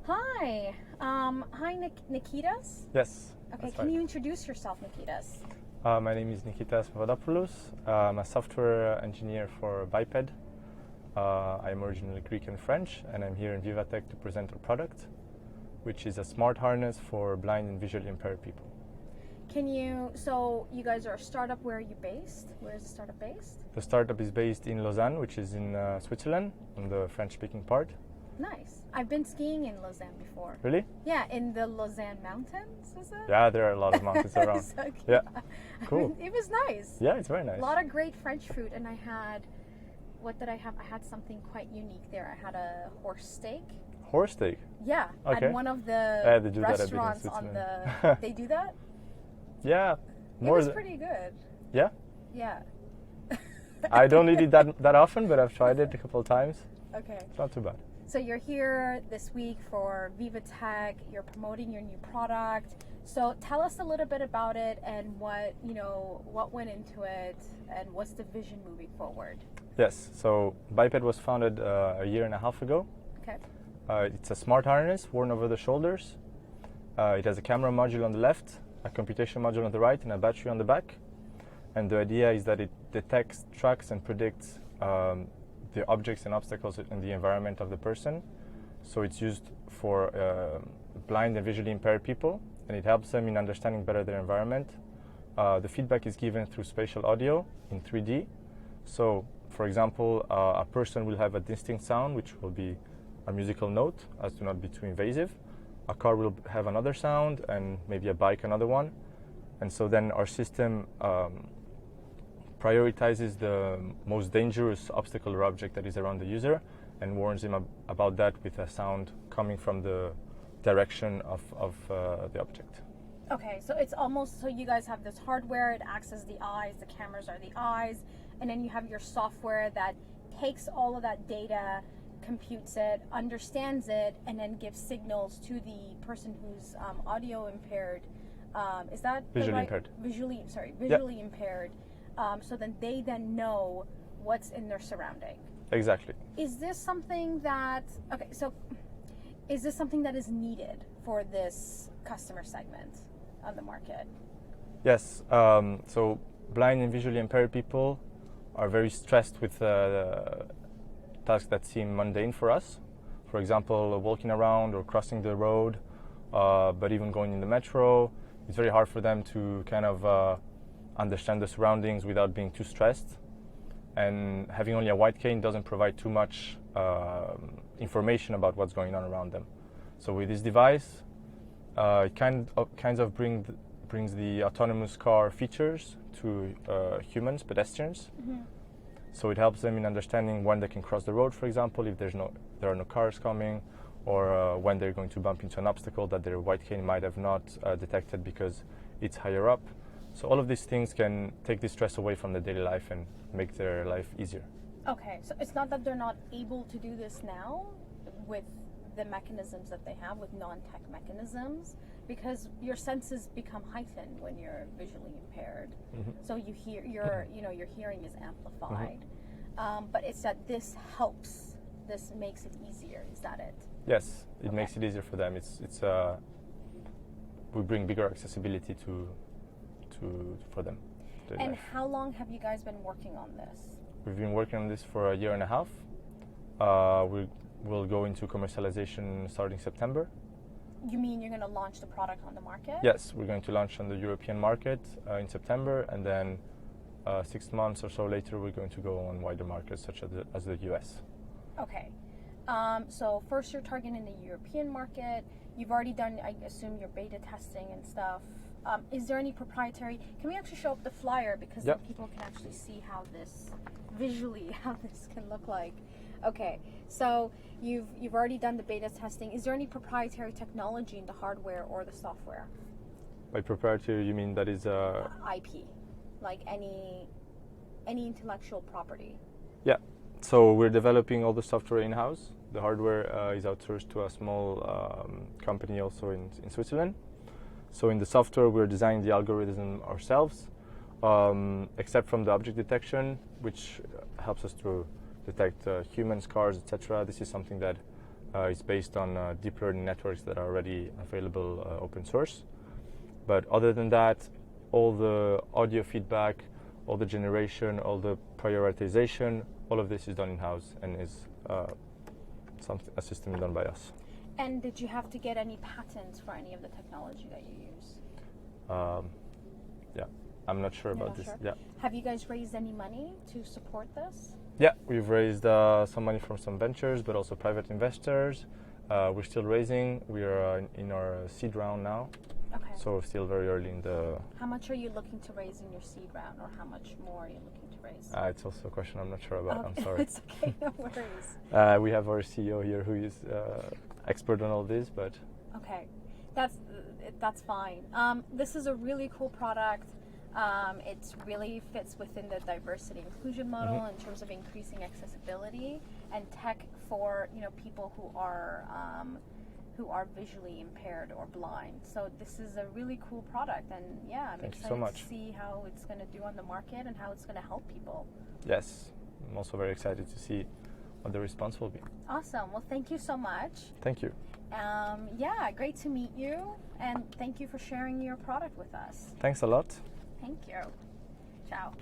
Hi. Hi, Nikitas. Yes. Okay, can you introduce yourself, Nikitas? My name is Nikitas Papadopulos. I'm a software engineer for Biped. I'm originally Greek and French, and I'm here in Vivatech to present our product, which is a smart harness for blind and visually impaired people. So you guys are a startup. Where are you based? Where is the startup based? The startup is based in Lausanne, which is in Switzerland, on the French-speaking part. Nice. I've been skiing in Lausanne before. Really? Yeah, in the Lausanne mountains, is it? Yeah, there are a lot of mountains around. So cute. Yeah, I cool. mean, it was nice. Yeah, it's very nice. A lot of great French food, and I had, what did I have? I had something quite unique there. I had a horse steak. Horse steak? Yeah, Okay. at one of the they do that a bit in restaurants on Switzerland. the. They do that? Yeah. It was pretty good. Yeah? Yeah. I don't eat it that often, but I've tried it a couple of times. Okay. It's not too bad. So you're here this week for Vivatech. You're promoting your new product. So tell us a little bit about it and what went into it and what's the vision moving forward. Yes. So Biped was founded a year and a half ago. Okay. It's a smart harness worn over the shoulders. It has a camera module on the left, a computation module on the right, and a battery on the back. And the idea is that it detects, tracks, and predicts the objects and obstacles in the environment of the person. So it's used for blind and visually impaired people, and it helps them in understanding better their environment. The feedback is given through spatial audio in 3D. So, for example, a person will have a distinct sound, which will be a musical note, as to not be too invasive. A car will have another sound, and maybe a bike another one. And so then our system prioritizes the most dangerous obstacle or object that is around the user and warns him about that with a sound coming from the direction of the object. Okay, so it's almost, so you guys have this hardware, it acts as the eyes, the cameras are the eyes, and then you have your software that takes all of that data, computes it, understands it, and then gives signals to the person who's audio impaired. Is that visually impaired? Visually impaired. So then they know what's in their surrounding. Exactly. Is this something that is needed for this customer segment on the market? Yes. So blind and visually impaired people are very stressed with tasks that seem mundane for us. For example, walking around or crossing the road, but even going in the metro. It's very hard for them to kind of understand the surroundings without being too stressed. And having only a white cane doesn't provide too much information about what's going on around them. So with this device, it kind of brings the autonomous car features to humans, pedestrians. Mm-hmm. So it helps them in understanding when they can cross the road, for example, if there are no cars coming, or when they're going to bump into an obstacle that their white cane might have not detected because it's higher up. So all of these things can take the stress away from their daily life and make their life easier. Okay, so it's not that they're not able to do this now with the mechanisms that they have, with non-tech mechanisms, because your senses become heightened when you're visually impaired. Mm-hmm. So you hear your hearing is amplified. Mm-hmm. But it's that this helps. This makes it easier. Is that it? Yes, it makes it easier for them. We bring bigger accessibility for them. And how long have you guys been working on this? We've been working on this for a year and a half. We'll go into commercialization starting September. You mean you're going to launch the product on the market? Yes, we're going to launch on the European market in September, and then 6 months or so later we're going to go on wider markets such as the US. Okay. So first you're targeting the European market. You've already done, I assume, your beta testing and stuff. Is there any proprietary? Can we actually show up the flyer, because then people can actually see how this can look like? Okay, so you've already done the beta testing. Is there any proprietary technology in the hardware or the software? By proprietary, you mean that is IP, like any intellectual property? Yeah. So we're developing all the software in-house. The hardware is outsourced to a small company also in Switzerland. So in the software, we're designing the algorithm ourselves, except from the object detection, which helps us to detect humans, cars, etc. This is something that It's based on deep learning networks that are already available open source. But other than that, all the audio feedback, all the generation, all the prioritization, all of this is done in-house and is a system done by us. And did you have to get any patents for any of the technology that you use? Yeah, I'm not sure about this. Sure. Yeah. Have you guys raised any money to support this? Yeah, we've raised some money from some ventures, but also private investors. We're still raising. We are in our seed round now. Okay. So we're still very early in the... How much are you looking to raise in your seed round, or how much more are you looking to raise? It's also a question I'm not sure about. Okay. I'm sorry. It's okay, no worries. We have our CEO here who is expert on all this, but... Okay, that's fine. This is a really cool product. It really fits within the diversity inclusion model in terms of increasing accessibility and tech for people who are visually impaired or blind. So this is a really cool product, and yeah, I'm excited to see how it's going to do on the market and how it's going to help people. Yes, I'm also very excited to see what the response will be. Awesome. Well, thank you so much. Thank you. Yeah, great to meet you, and thank you for sharing your product with us. Thank you a lot. Thank you. Ciao.